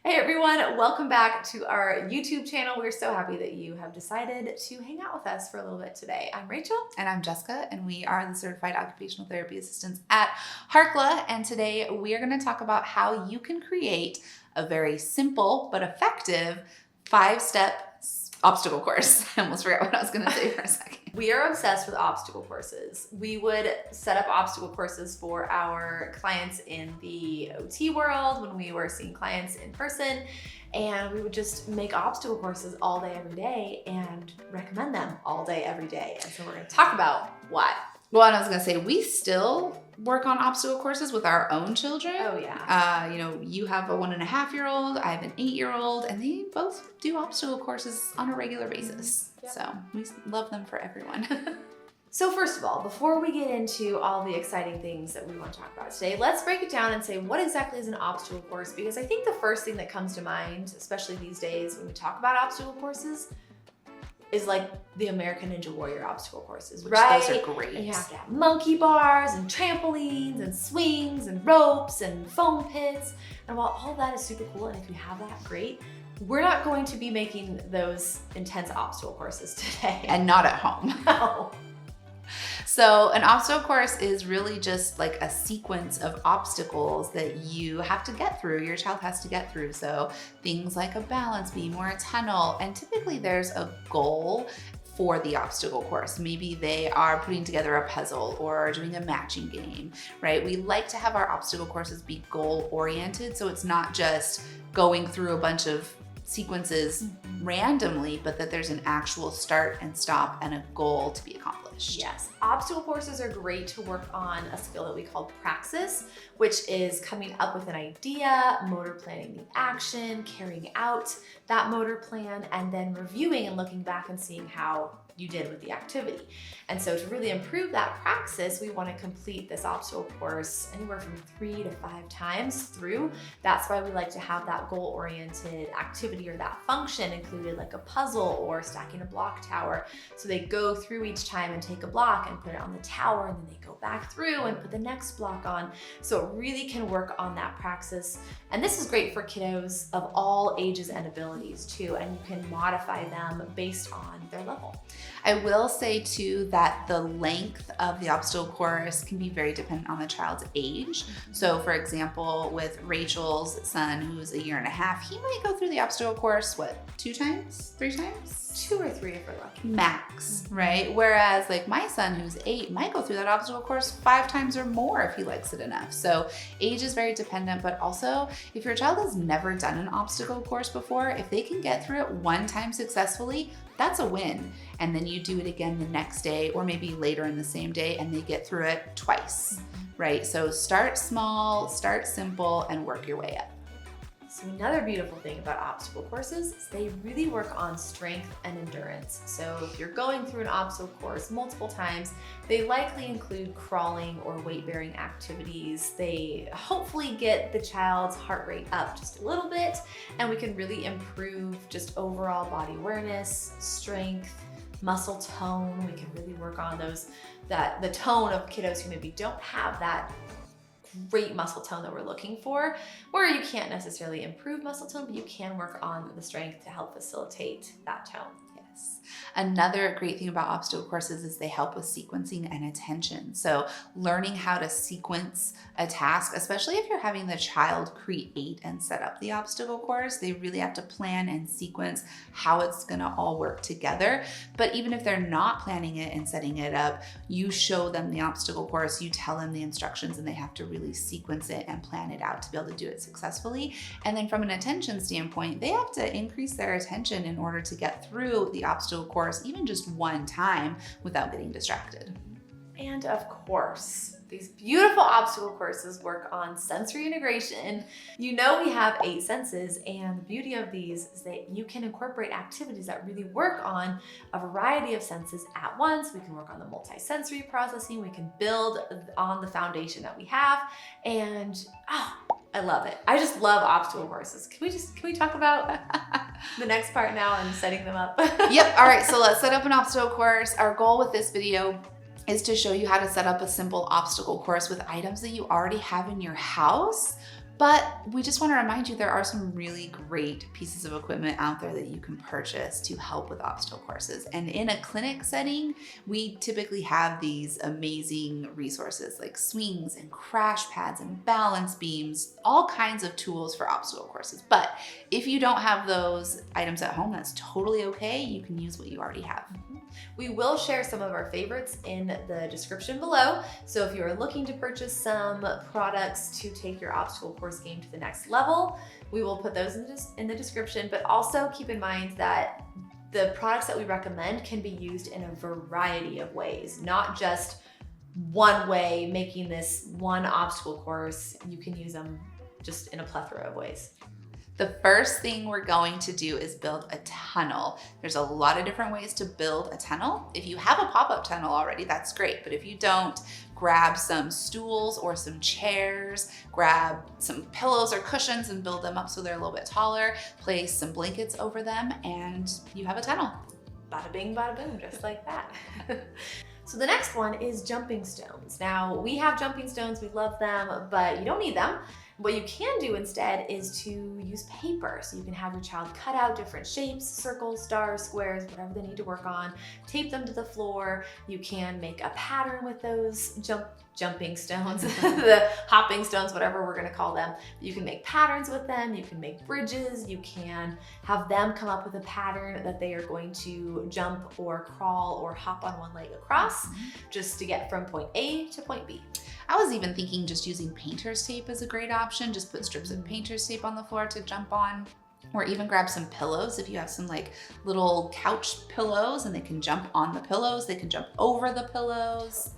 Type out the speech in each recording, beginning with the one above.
Hey everyone, welcome back to our YouTube channel. We're so happy that you have decided to hang out with us for a little bit today. I'm Rachel. And I'm Jessica, and we are the Certified Occupational Therapy Assistants at Harkla. And today we are going to talk about how you can create a very simple but effective 5-step obstacle course. I almost forgot what I was going to say for a second. We are obsessed with obstacle courses. We would set up obstacle courses for our clients in the OT world when we were seeing clients in person, and we would just make obstacle courses all day, every day, and recommend them all day, every day. And so we're going to talk about why. Well, and I was going to say, we still work on obstacle courses with our own children. Oh, yeah. You have a 1.5-year-old, I have an 8-year-old, and they both do obstacle courses on a regular basis. Yep. So we love them for everyone. So first of all, before we get into all the exciting things that we want to talk about today, let's break it down and say what exactly is an obstacle course, because I think the first thing that comes to mind, especially these days when we talk about obstacle courses, is like the American Ninja Warrior obstacle courses, Which right? those are great. And you have to have monkey bars and trampolines and swings and ropes and foam pits. And while all that is super cool, and if you have that, great, we're not going to be making those intense obstacle courses today. And not at home. No. So an obstacle course is really just like a sequence of obstacles that you have to get through, your child has to get through. So things like a balance beam or a tunnel, and typically there's a goal for the obstacle course. Maybe they are putting together a puzzle or doing a matching game, right? We like to have our obstacle courses be goal oriented, so it's not just going through a bunch of sequences randomly, but that there's an actual start and stop and a goal to be accomplished. Yes, obstacle courses are great to work on a skill that we call Praxis, which is coming up with an idea, motor planning the action, carrying out that motor plan, and then reviewing and looking back and seeing how you did with the activity. And so to really improve that praxis, we want to complete this obstacle course anywhere from 3 to 5 times through. That's why we like to have that goal-oriented activity or that function included, like a puzzle or stacking a block tower. So they go through each time and take a block and put it on the tower, and then they go back through and put the next block on. So it really can work on that praxis. And this is great for kiddos of all ages and abilities too, and you can modify them based on their level. I will say too that the length of the obstacle course can be very dependent on the child's age. So for example, with Rachel's son, who's 1.5 years, he might go through the obstacle course, 2 times, 3 times? 2 or 3 if we're lucky. Max, right? Whereas like my son, who's 8, might go through that obstacle course 5 times or more if he likes it enough. So age is very dependent, but also if your child has never done an obstacle course before, if they can get through it 1 time successfully, that's a win. And then you do it again the next day or maybe later in the same day and they get through it twice, right? So start small, start simple, and work your way up. So another beautiful thing about obstacle courses is they really work on strength and endurance. So if you're going through an obstacle course multiple times, they likely include crawling or weight-bearing activities. They hopefully get the child's heart rate up just a little bit, and we can really improve just overall body awareness, strength, muscle tone. We can really work on the tone of kiddos who maybe don't have that great muscle tone that we're looking for, or you can't necessarily improve muscle tone, but you can work on the strength to help facilitate that tone. Yes. Another great thing about obstacle courses is they help with sequencing and attention. So learning how to sequence a task, especially if you're having the child create and set up the obstacle course, they really have to plan and sequence how it's going to all work together. But even if they're not planning it and setting it up, you show them the obstacle course, you tell them the instructions, and they have to really sequence it and plan it out to be able to do it successfully. And then from an attention standpoint, they have to increase their attention in order to get through the obstacle course even just 1 time without getting distracted. And of course, these beautiful obstacle courses work on sensory integration. You know we have 8 senses, and the beauty of these is that you can incorporate activities that really work on a variety of senses at once. We can work on the multi-sensory processing. We can build on the foundation that we have, and I love it. I just love obstacle courses. Can we talk about the next part now and setting them up? Yep. All right. So let's set up an obstacle course. Our goal with this video is to show you how to set up a simple obstacle course with items that you already have in your house, But we just want to remind you there are some really great pieces of equipment out there that you can purchase to help with obstacle courses. And in a clinic setting, we typically have these amazing resources like swings and crash pads and balance beams, all kinds of tools for obstacle courses. But if you don't have those items at home, that's totally okay. You can use what you already have. We will share some of our favorites in the description below. So if you're looking to purchase some products to take your obstacle course game to the next level, we will put those in the description. But also keep in mind that the products that we recommend can be used in a variety of ways, not just one way, making this one obstacle course. You can use them just in a plethora of ways. The first thing we're going to do is build a tunnel. There's a lot of different ways to build a tunnel. If you have a pop-up tunnel already, that's great. But if you don't, grab some stools or some chairs, grab some pillows or cushions and build them up so they're a little bit taller, place some blankets over them, and you have a tunnel. Bada bing, bada boom, just like that. So the next one is jumping stones. Now, we have jumping stones, we love them, but you don't need them. What you can do instead is to use paper. So you can have your child cut out different shapes, circles, stars, squares, whatever they need to work on, tape them to the floor. You can make a pattern with those jumping stones, the hopping stones, whatever we're gonna call them. You can make patterns with them, you can make bridges, you can have them come up with a pattern that they are going to jump or crawl or hop on one leg across just to get from point A to point B. I was even thinking just using painter's tape is a great option. Just put strips of painter's tape on the floor to jump on. Or even grab some pillows. If you have some like little couch pillows and they can jump on the pillows, they can jump over the pillows.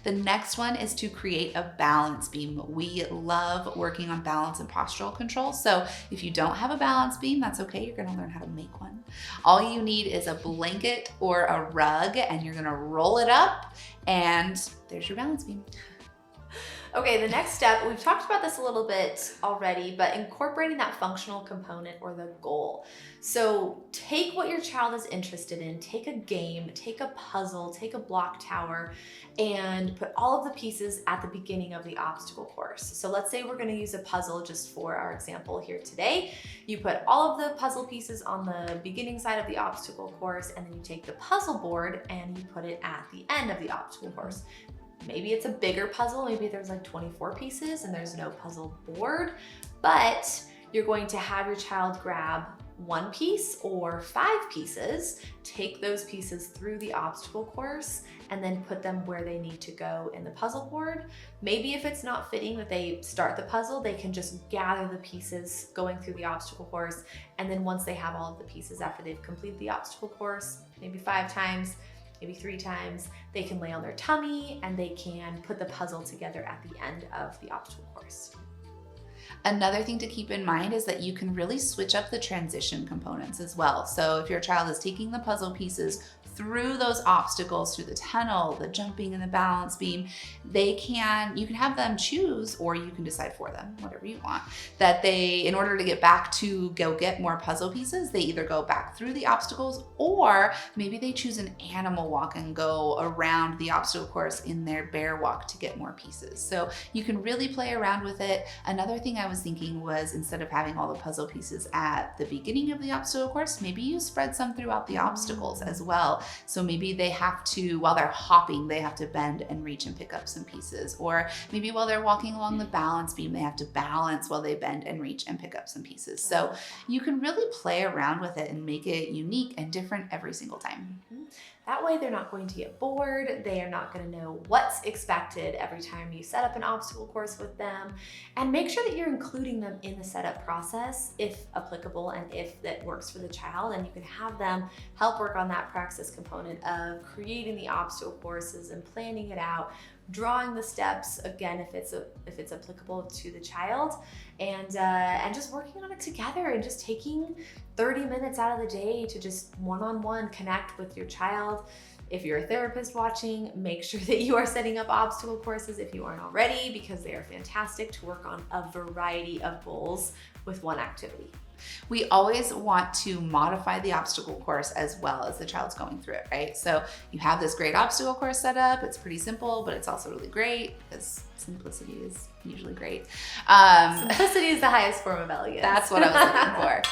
The next one is to create a balance beam. We love working on balance and postural control. So if you don't have a balance beam, that's okay. You're gonna learn how to make one. All you need is a blanket or a rug and you're gonna roll it up and there's your balance beam. Okay, the next step, we've talked about this a little bit already, but incorporating that functional component or the goal. So take what your child is interested in, take a game, take a puzzle, take a block tower, and put all of the pieces at the beginning of the obstacle course. So let's say we're gonna use a puzzle just for our example here today. You put all of the puzzle pieces on the beginning side of the obstacle course, and then you take the puzzle board and you put it at the end of the obstacle course. Maybe it's a bigger puzzle, maybe there's like 24 pieces and there's no puzzle board, but you're going to have your child grab one piece or 5 pieces, take those pieces through the obstacle course, and then put them where they need to go in the puzzle board. Maybe if it's not fitting that they start the puzzle, they can just gather the pieces going through the obstacle course, and then once they have all of the pieces after they've completed the obstacle course, maybe 5 times, maybe 3 times, they can lay on their tummy and they can put the puzzle together at the end of the obstacle course. Another thing to keep in mind is that you can really switch up the transition components as well. So if your child is taking the puzzle pieces through those obstacles, through the tunnel, the jumping and the balance beam, you can have them choose, or you can decide for them, whatever you want, that in order to get back to go get more puzzle pieces, they either go back through the obstacles, or maybe they choose an animal walk and go around the obstacle course in their bear walk to get more pieces. So you can really play around with it. Another thing I was thinking was, instead of having all the puzzle pieces at the beginning of the obstacle course, maybe you spread some throughout the obstacles as well. So maybe they have to, while they're hopping, they have to bend and reach and pick up some pieces. Or maybe while they're walking along the balance beam, they have to balance while they bend and reach and pick up some pieces. So you can really play around with it and make it unique and different every single time. That way they're not going to get bored, they are not going to know what's expected every time you set up an obstacle course with them. And make sure that you're including them in the setup process if applicable and if that works for the child, and you can have them help work on that Praxis component of creating the obstacle courses and planning it out, drawing the steps, again, if it's applicable to the child, and just working on it together and just taking 30 minutes out of the day to just one-on-one connect with your child. If you're a therapist watching, make sure that you are setting up obstacle courses if you aren't already, because they are fantastic to work on a variety of goals with one activity. We always want to modify the obstacle course as well as the child's going through it, right? So you have this great obstacle course set up. It's pretty simple, but it's also really great because simplicity is usually great. Simplicity is the highest form of elegance. That's what I was looking for.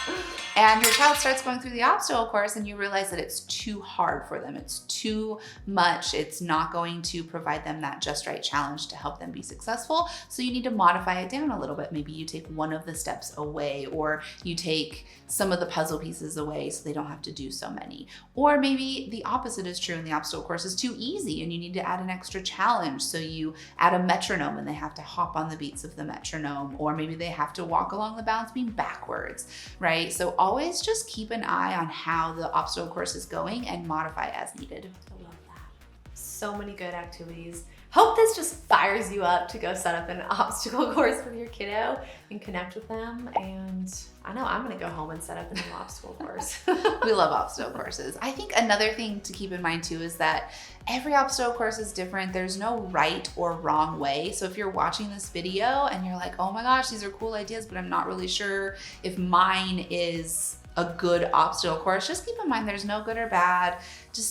And your child starts going through the obstacle course and you realize that it's too hard for them. It's too much. It's not going to provide them that just right challenge to help them be successful. So you need to modify it down a little bit. Maybe you take one of the steps away, or you take some of the puzzle pieces away so they don't have to do so many. Or maybe the opposite is true and the obstacle course is too easy and you need to add an extra challenge. So you add a metronome and they have to hop on the beats of the metronome, or maybe they have to walk along the balance beam backwards, right? So always just keep an eye on how the obstacle course is going and modify as needed. I love that. So many good activities. Hope this just fires you up to go set up an obstacle course with your kiddo and connect with them. And I know I'm gonna go home and set up a new obstacle course. We love obstacle courses. I think another thing to keep in mind too is that every obstacle course is different. There's no right or wrong way. So if you're watching this video and you're like, oh my gosh, these are cool ideas, but I'm not really sure if mine is a good obstacle course, just keep in mind there's no good or bad.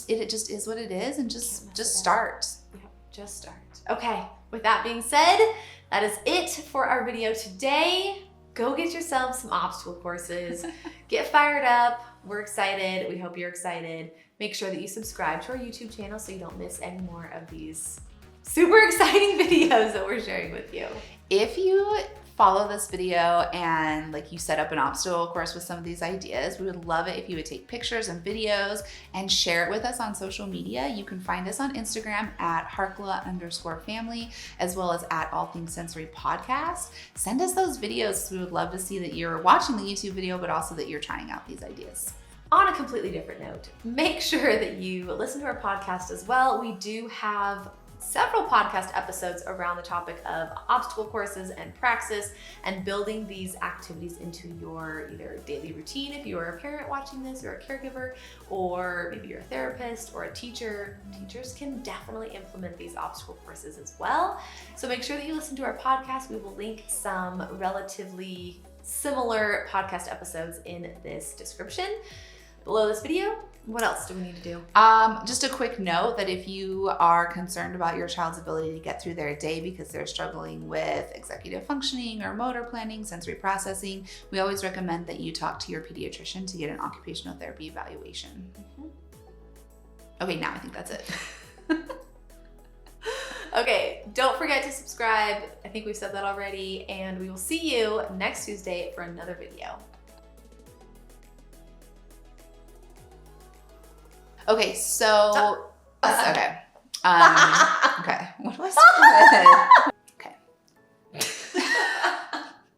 It just is what it is, and just start. Yep, just start. Okay, with that being said, that is it for our video today. Go get yourself some obstacle courses. Get fired up. We're excited. We hope you're excited. Make sure that you subscribe to our YouTube channel so you don't miss any more of these super exciting videos that we're sharing with you. If you follow this video and like you set up an obstacle course with some of these ideas, we would love it if you would take pictures and videos and share it with us on social media. You can find us on Instagram at Harkla_family, as well as at All Things Sensory Podcast. Send us those videos. We would love to see that you're watching the YouTube video, but also that you're trying out these ideas. On a completely different note, make sure that you listen to our podcast as well. We do have several podcast episodes around the topic of obstacle courses and Praxis and building these activities into your either daily routine if you are a parent watching this or a caregiver, or maybe you're a therapist or a teacher. Teachers can definitely implement these obstacle courses as well. So make sure that you listen to our podcast. We will link some relatively similar podcast episodes in this description below this video. What else do we need to do? Just a quick note that if you are concerned about your child's ability to get through their day because they're struggling with executive functioning or motor planning, sensory processing, we always recommend that you talk to your pediatrician to get an occupational therapy evaluation. Okay, now I think that's it. Okay, don't forget to subscribe. I think we've said that already, and we will see you next Tuesday for another video. Okay, so okay. Okay, what was I saying?